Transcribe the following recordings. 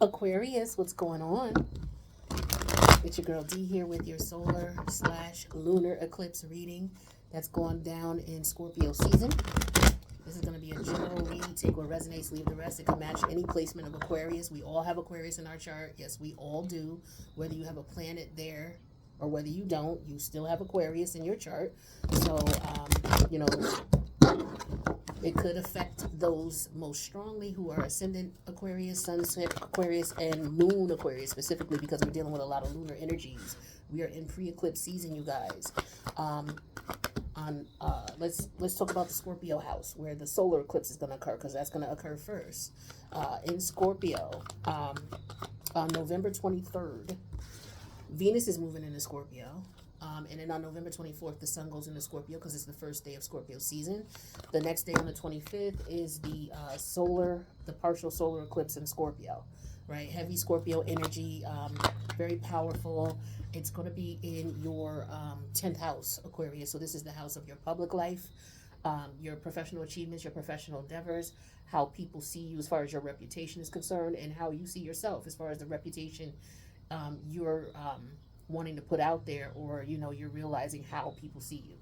Aquarius, what's going on? It's your girl D here with your solar slash lunar eclipse reading that's going down in Scorpio season. This is going to be a general read. Take what resonates, leave the rest. It can match any placement of Aquarius. We all have Aquarius in our chart. Yes, we all do. Whether you have a planet there or whether you don't, you still have Aquarius in your chart. So, you know, it could affect those most strongly who are ascendant Aquarius, sunset Aquarius, and moon Aquarius specifically because we're dealing with a lot of lunar energies. We are in pre-eclipse season, you guys. Let's talk about the Scorpio house where the solar eclipse is going to occur because that's going to occur first. In Scorpio, on November 23rd, Venus is moving into Scorpio. And then on November 24th, the sun goes into Scorpio because it's the first day of Scorpio season. The next day on the 25th is the partial solar eclipse in Scorpio, right? Heavy Scorpio energy, very powerful. It's going to be in your 10th house, Aquarius. So this is the house of your public life, your professional achievements, your professional endeavors, how people see you as far as your reputation is concerned, and how you see yourself as far as the reputation you're wanting to put out there, or you're realizing how people see you.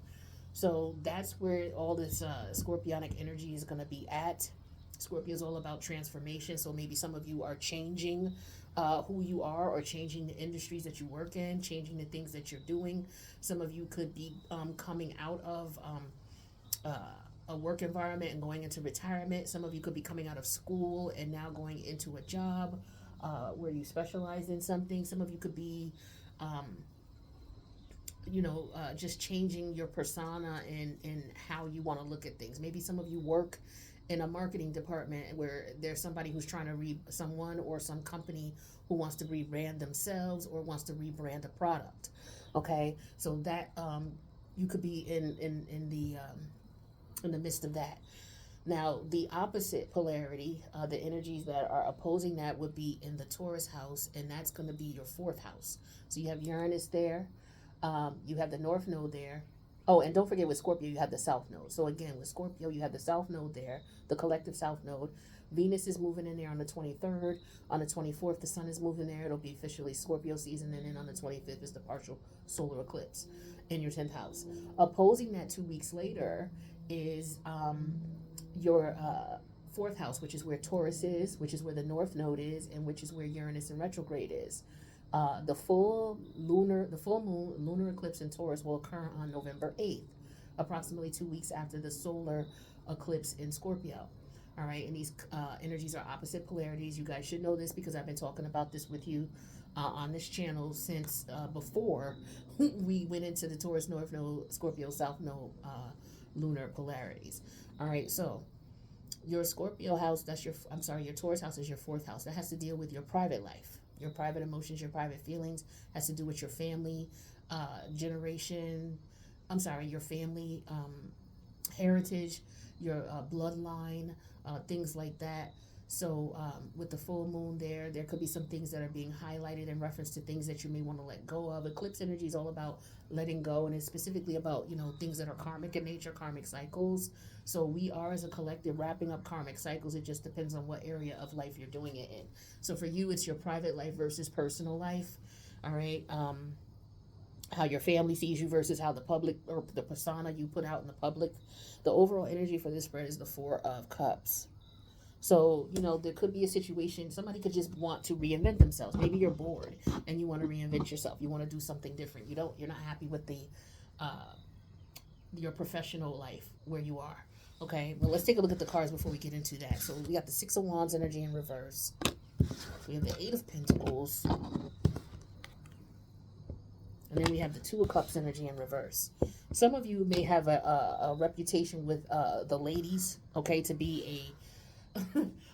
So that's where all this scorpionic energy is going to be at. Scorpio is all about transformation, so maybe some of you are changing who you are, or changing the industries that you work in, changing the things that you're doing. Some of you could be coming out of a work environment and going into retirement. Some of you could be coming out of school and now going into a job where you specialize in something. Some of you could be just changing your persona and how you want to look at things. Maybe some of you work in a marketing department where there's somebody who's trying to someone or some company who wants to rebrand themselves or wants to rebrand a product. Okay, so that you could be in the midst of that. Now, the opposite polarity, the energies that are opposing that would be in the Taurus house, and that's going to be your fourth house. So you have Uranus there, you have the North Node there. Oh, and don't forget with Scorpio, you have the South Node. So again, with Scorpio, you have the South Node there, the collective South Node. Venus is moving in there on the 23rd. On the 24th, the Sun is moving there. It'll be officially Scorpio season, and then on the 25th is the partial solar eclipse in your 10th house. Opposing that 2 weeks later is your fourth house, which is where Taurus is, which is where the North Node is, and which is where Uranus in retrograde is. The full moon lunar eclipse in Taurus will occur on November 8th, approximately 2 weeks after the solar eclipse in Scorpio. All right, and these energies are opposite polarities. You guys should know this because I've been talking about this with you on this channel since before we went into the Taurus North Node, Scorpio South Node lunar polarities. All right, so your Scorpio house, your Taurus house is your fourth house. That has to deal with your private life, your private emotions, your private feelings, has to do with your family, your family heritage, your bloodline, things like that. So with the full moon there could be some things that are being highlighted in reference to things that you may want to let go of. Eclipse energy is all about letting go, and it's specifically about, things that are karmic in nature, karmic cycles. So we are, as a collective, wrapping up karmic cycles. It just depends on what area of life you're doing it in. So for you, it's your private life versus personal life. All right. How your family sees you versus how the public, or the persona you put out in the public. The overall energy for this spread is the Four of Cups. So, there could be a situation, somebody could just want to reinvent themselves. Maybe you're bored and you want to reinvent yourself. You want to do something different. You're not happy with your professional life where you are. Okay, well, let's take a look at the cards before we get into that. So we got the Six of Wands energy in reverse. We have the Eight of Pentacles. And then we have the Two of Cups energy in reverse. Some of you may have a reputation with the ladies, okay, to be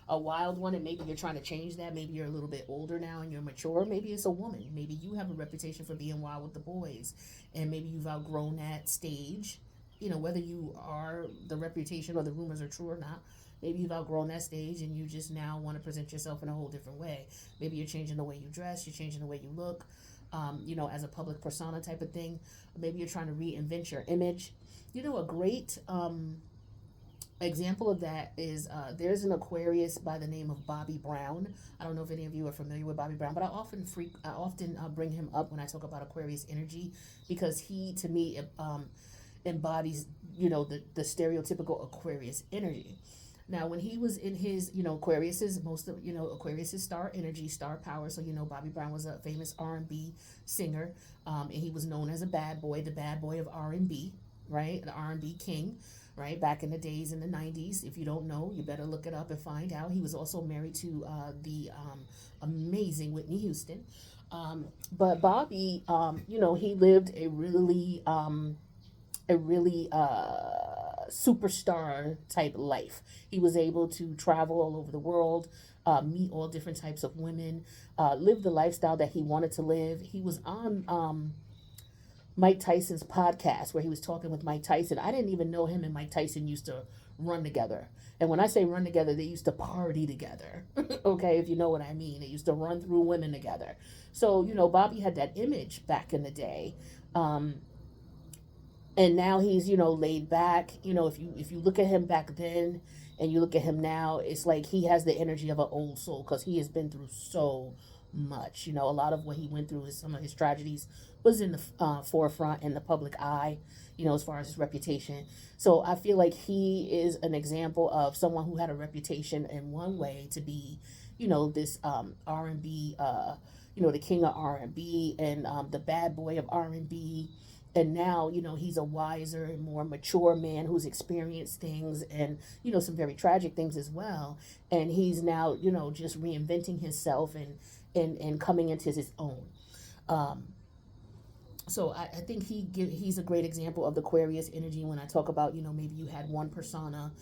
a wild one, and maybe you're trying to change that. Maybe you're a little bit older now and you're mature. Maybe it's a woman. Maybe you have a reputation for being wild with the boys, and maybe you've outgrown that stage. Whether you are, the reputation or the rumors are true or not, maybe you've outgrown that stage and you just now want to present yourself in a whole different way. Maybe you're changing the way you dress, you're changing the way you look, as a public persona type of thing. Maybe you're trying to reinvent your image. A great Example of that is there's an Aquarius by the name of Bobby Brown. I don't know if any of you are familiar with Bobby Brown, but I often bring him up when I talk about Aquarius energy, because he, to me, embodies, the stereotypical Aquarius energy. Now, when he was in his, Aquarius is most of, Aquarius is star energy, star power. So, Bobby Brown was a famous R&B singer, and he was known as a bad boy, the bad boy of R&B, right? The R&B king, right? Back in the days in the 90s. If you don't know, you better look it up and find out. He was also married to the amazing Whitney Houston. But Bobby, he lived a really superstar type life. He was able to travel all over the world, meet all different types of women, live the lifestyle that he wanted to live. He was on Mike Tyson's podcast where he was talking with Mike Tyson. I didn't even know him and Mike Tyson used to run together. And when I say run together, they used to party together. Okay, if you know what I mean. They used to run through women together. So, Bobby had that image back in the day. And now he's, laid back. If you look at him back then and you look at him now, it's like he has the energy of an old soul, because he has been through so much. A lot of what he went through, some of his tragedies was in the forefront, in the public eye, as far as his reputation. So I feel like he is an example of someone who had a reputation in one way to be, this R&B, the king of R&B, and the bad boy of R&B. And now, he's a wiser and more mature man who's experienced things and, some very tragic things as well. And he's now, just reinventing himself and coming into his own. So I think he's a great example of the Aquarius energy when I talk about, maybe you had one persona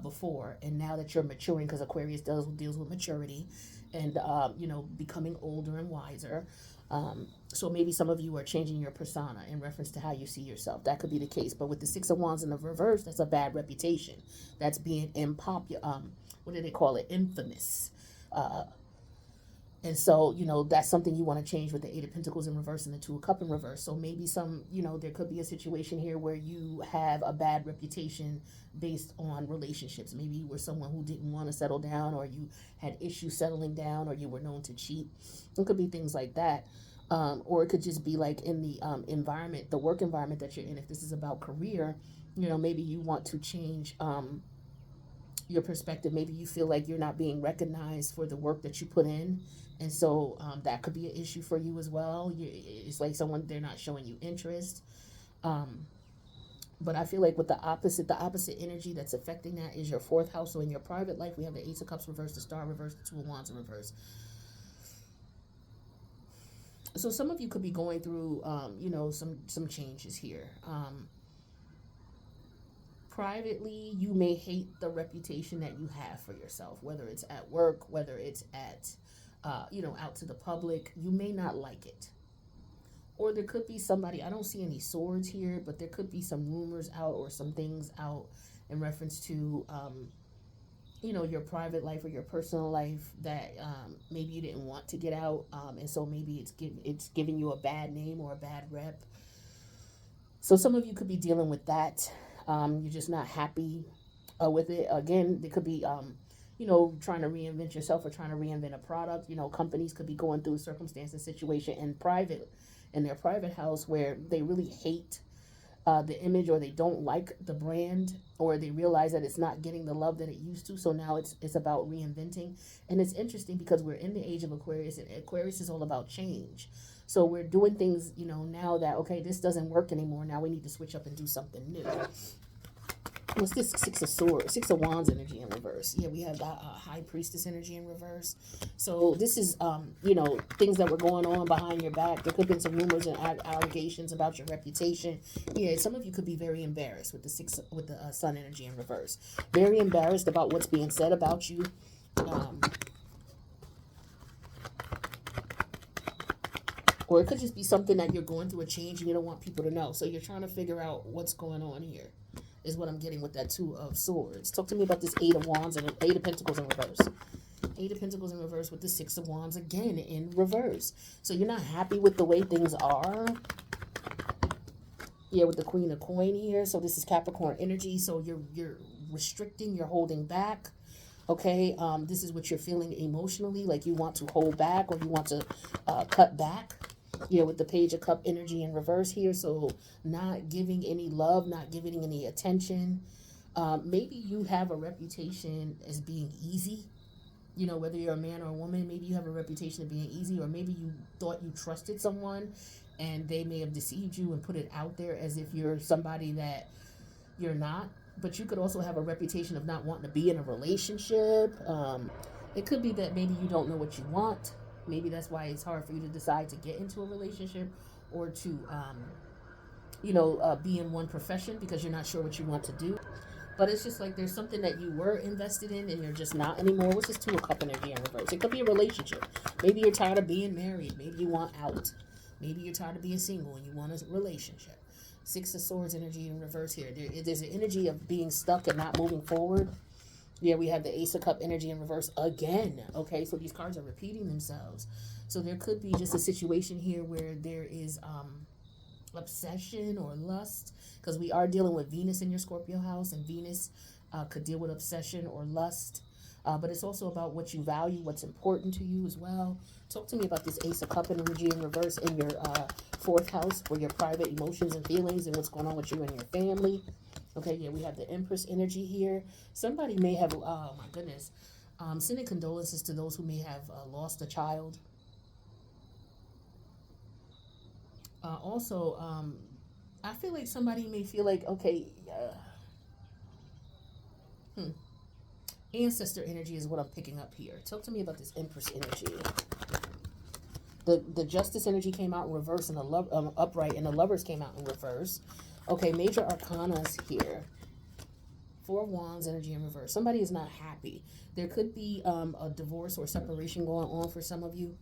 before, and now that you're maturing, because Aquarius deals with maturity and, becoming older and wiser. So maybe some of you are changing your persona in reference to how you see yourself. That could be the case. But with the Six of Wands in the reverse, that's a bad reputation. That's being unpopular. What do they call it? Infamous. And so, that's something you want to change with the Eight of Pentacles in reverse and the Two of Cups in reverse. So maybe there could be a situation here where you have a bad reputation based on relationships. Maybe you were someone who didn't want to settle down, or you had issues settling down, or you were known to cheat. It could be things like that. Or it could just be like in the environment, the work environment that you're in. If this is about career, maybe you want to change your perspective. Maybe you feel like you're not being recognized for the work that you put in. And so that could be an issue for you as well. It's like they're not showing you interest. But I feel like with the opposite energy that's affecting that is your fourth house. So in your private life, we have the Ace of Cups reversed, the Star reversed, the Two of Wands in reverse. So some of you could be going through, some changes here. Privately, you may hate the reputation that you have for yourself, whether it's at work, whether it's at, out to the public. You may not like it. Or there could be somebody, I don't see any swords here, but there could be some rumors out or some things out in reference to, your private life or your personal life that maybe you didn't want to get out. And so maybe it's giving you a bad name or a bad rep. So some of you could be dealing with that. You're just not happy with it. Again, there could be, trying to reinvent yourself or trying to reinvent a product. Companies could be going through a circumstance and situation in their private house where they really hate the image, or they don't like the brand, or they realize that it's not getting the love that it used to. So now it's about reinventing. And it's interesting because we're in the age of Aquarius, and Aquarius is all about change. So we're doing things, now that, okay, this doesn't work anymore. Now we need to switch up and do something new. What's this Six of Wands energy in reverse? Yeah, we have the High Priestess energy in reverse. So this is, things that were going on behind your back. There could have been some rumors and allegations about your reputation. Yeah, some of you could be very embarrassed with the Sun energy in reverse. Very embarrassed about what's being said about you. Or it could just be something that you're going through a change and you don't want people to know. So you're trying to figure out what's going on here, is what I'm getting with that Two of Swords. Talk to me about this Eight of Wands and Eight of Pentacles in reverse. Eight of Pentacles in reverse with the Six of Wands again in reverse. So you're not happy with the way things are. Yeah, with the Queen of Coin here. So this is Capricorn energy. So you're restricting, you're holding back. Okay, this is what you're feeling emotionally, like you want to hold back or you want to cut back. Yeah, with the Page of Cup energy in reverse here. So not giving any love, not giving any attention. Maybe you have a reputation as being easy. You know, whether you're a man or a woman, maybe you have a reputation of being easy, or maybe you thought you trusted someone and they may have deceived you and put it out there as if you're somebody that you're not. But you could also have a reputation of not wanting to be in a relationship. It could be that maybe you don't know what you want. Maybe that's why it's hard for you to decide to get into a relationship or to, be in one profession because you're not sure what you want to do. But it's just like there's something that you were invested in and you're just not anymore. What's this Two of Cup energy in reverse? It could be a relationship. Maybe you're tired of being married. Maybe you want out. Maybe you're tired of being single and you want a relationship. Six of Swords energy in reverse here. There's an energy of being stuck and not moving forward. Yeah, we have the Ace of Cup energy in reverse again. Okay, so these cards are repeating themselves. So there could be just a situation here where there is obsession or lust, because we are dealing with Venus in your Scorpio house, and Venus could deal with obsession or lust. But it's also about what you value, what's important to you as well. Talk to me about this Ace of Cup energy in reverse in your fourth house for your private emotions and feelings and what's going on with you and your family. Okay, yeah, we have the Empress energy here. Somebody may have, oh my goodness, sending condolences to those who may have lost a child. Also, I feel like somebody may feel like, okay, ancestor energy is what I'm picking up here. Talk to me about this Empress energy. The Justice energy came out in reverse and the love upright, and the Lovers came out in reverse. Okay, major arcanas here. Four of Wands energy in reverse. Somebody is not happy. There could be a divorce or separation going on for some of you.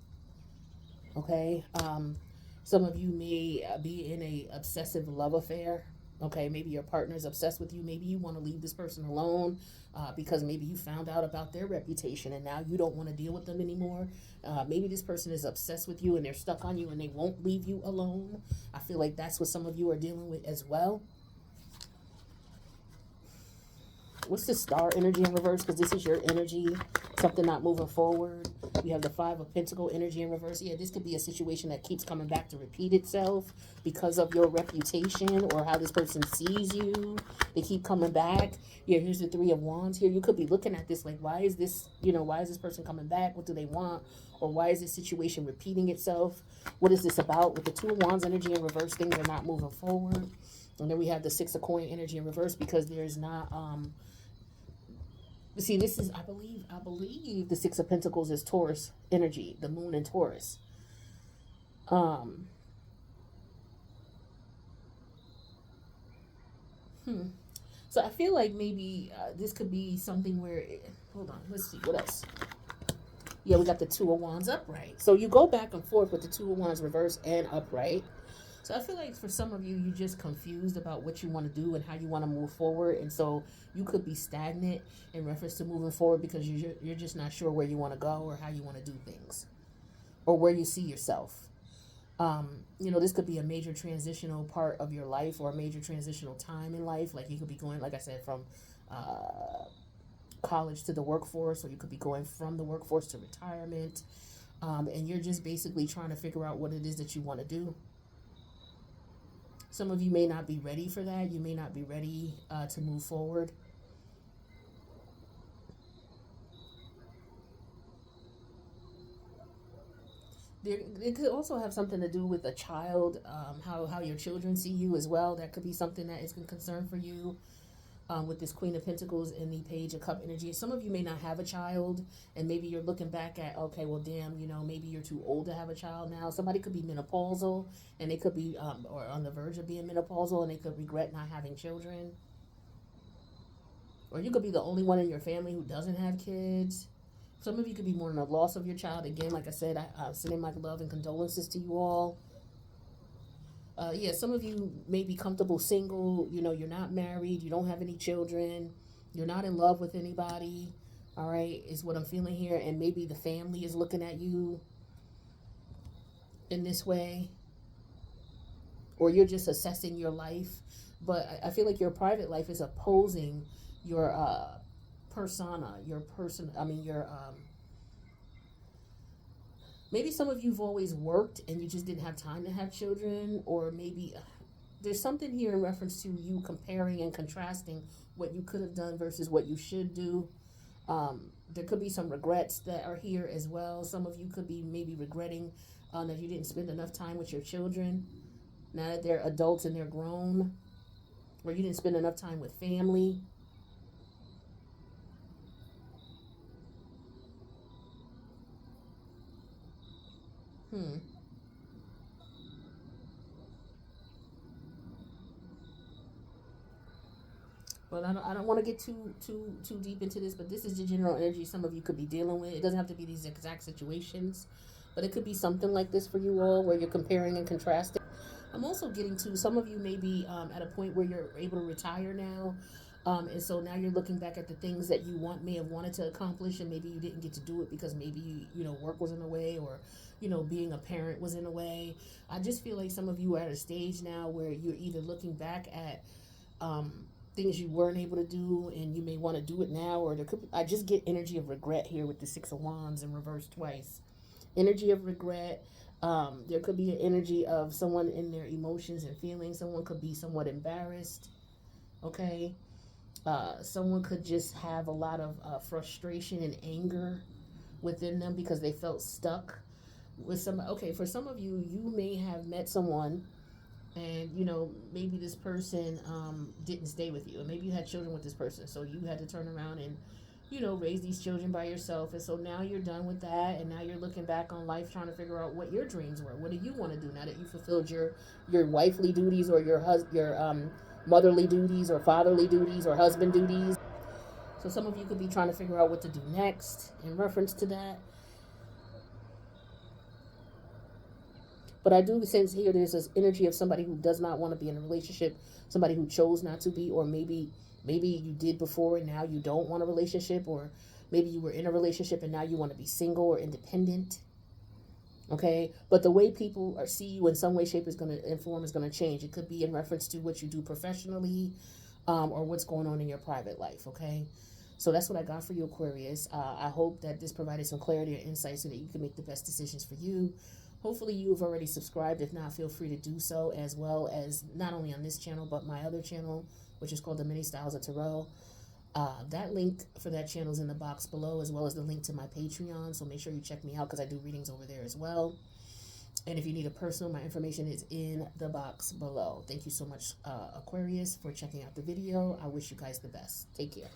Okay, some of you may be in a obsessive love affair. Okay, maybe your partner is obsessed with you. Maybe you want to leave this person alone because maybe you found out about their reputation and now you don't want to deal with them anymore. Maybe this person is obsessed with you and they're stuck on you and they won't leave you alone. I feel like that's what some of you are dealing with as well. What's the Star energy in reverse? Because this is your energy, something not moving forward. We have the Five of Pentacle energy in reverse. Yeah, this could be a situation that keeps coming back to repeat itself because of your reputation or how this person sees you. They keep coming back. Yeah, here's the Three of Wands here. You could be looking at this like, why is this person coming back? What do they want? Or why is this situation repeating itself? What is this about? With the Two of Wands energy in reverse, things are not moving forward. And then we have the Six of Coin energy in reverse because there's not... See, this is, I believe the Six of Pentacles is Taurus energy, the moon in Taurus. So I feel like maybe this could be something where, hold on, let's see, what else? Yeah, we got the Two of Wands upright. So you go back and forth with the Two of Wands reverse and upright. So I feel like for some of you, you're just confused about what you want to do and how you want to move forward. And so you could be stagnant in reference to moving forward because you're just not sure where you want to go or how you want to do things or where you see yourself. This could be a major transitional part of your life or a major transitional time in life. Like you could be going, like I said, from college to the workforce, or you could be going from the workforce to retirement. And you're just basically trying to figure out what it is that you want to do. Some of you may not be ready for that. You may not be ready to move forward. It could also have something to do with a child, how your children see you as well. That could be something that is a concern for you. With this Queen of Pentacles and the Page of Cup energy. Some of you may not have a child, and maybe you're looking back at, okay, well, damn, maybe you're too old to have a child now. Somebody could be menopausal, and they could be, or on the verge of being menopausal, and they could regret not having children. Or you could be the only one in your family who doesn't have kids. Some of you could be mourning the loss of your child. Again, like I said, I'm sending my love and condolences to you all. Some of you may be comfortable single. You're not married. You don't have any children. You're not in love with anybody. All right, is what I'm feeling here. And maybe the family is looking at you in this way. Or you're just assessing your life. But I feel like your private life is opposing your persona, your person, I mean, your, maybe some of you've always worked and you just didn't have time to have children, or maybe there's something here in reference to you comparing and contrasting what you could have done versus what you should do. There could be some regrets that are here as well. Some of you could be maybe regretting that you didn't spend enough time with your children now that they're adults and they're grown, or you didn't spend enough time with family. Hmm. Well, I don't want to get too deep into this, but this is the general energy some of you could be dealing with. It doesn't have to be these exact situations, but it could be something like this for you all, where you're comparing and contrasting. I'm also getting to some of you may be at a point where you're able to retire now, and so now you're looking back at the things that you may have wanted to accomplish, and maybe you didn't get to do it because maybe work was in the way, or being a parent was in the way. I just feel like some of you are at a stage now where you're either looking back at um, things you weren't able to do, and you may want to do it now, or I just get energy of regret here with the Six of Wands in reverse twice. Energy of regret. There could be an energy of someone in their emotions and feelings. Someone could be somewhat embarrassed. Okay. Someone could just have a lot of frustration and anger within them because they felt stuck with some. Okay, for some of you, you may have met someone, and maybe this person didn't stay with you, and maybe you had children with this person, so you had to turn around and raise these children by yourself. And so now you're done with that, and now you're looking back on life trying to figure out what your dreams were. What do you want to do now that you fulfilled your wifely duties, or your motherly duties, or fatherly duties, or husband duties? So some of you could be trying to figure out what to do next in reference to that. But I do sense here there's this energy of somebody who does not want to be in a relationship, somebody who chose not to be, or maybe you did before and now you don't want a relationship, or maybe you were in a relationship and now you want to be single or independent. Okay, but the way people see you in some way, shape is going to inform is going to change. It could be in reference to what you do professionally, or what's going on in your private life. Okay, so that's what I got for you, Aquarius. I hope that this provided some clarity and insight so that you can make the best decisions for you. Hopefully you've already subscribed. If not, feel free to do so, as well as not only on this channel but my other channel, which is called The Many Styles of Tarot. That link for that channel is in the box below, as well as the link to my Patreon. So make sure you check me out because I do readings over there as well. And if you need a personal, my information is in the box below. Thank you so much, Aquarius, for checking out the video. I wish you guys the best. Take care.